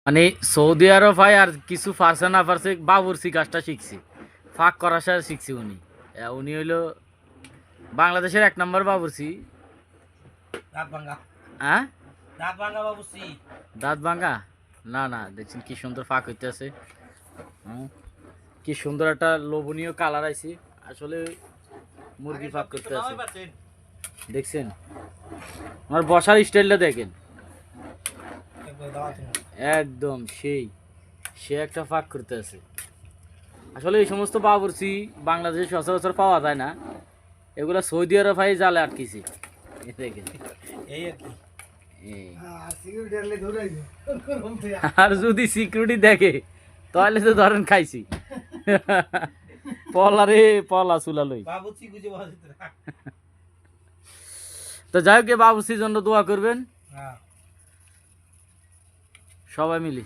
মানে সৌদি আরব ভাই আর কিছু পারছে না পারছে বাবুর্চি কাজটা শিখছি, ফাঁক করা শিখছি উনি। উনি হইলো বাংলাদেশের 1 নম্বর বাবুর্চি। দাঁত ভাঙা হ্যাঁ, দাঁত ভাঙা বাবুসি। দাঁত ভাঙা? না না, দেখছেন কি সুন্দর ফাঁক হইতেছে। কি সুন্দর একটা লোভনীয় কালার আইছে। আসলে মুরগি ফাঁক করতে আছে, দেখছেন? আমার বসার স্টাইলটা দেখেন, একদম সেই সে একটা ফাঁক করতে আছে। আসলে এই সমস্ত বাবুর্চি বাংলাদেশে সচরাচর পাওয়া যায় না, এগুলা সৌদি আরব ভাই জালে আটকেছি। দেখেন এই আর কি। এই। আর যদি সিকিউরিটি দেখে তাহলে তো ধরেন খাইছি। পলা রে পলা চুলালই। বাবুসি গুজে বসে না। তো যাই হোক, বাবুর্চির জন্য দোয়া করবেন হ্যাঁ সবাই মিলে।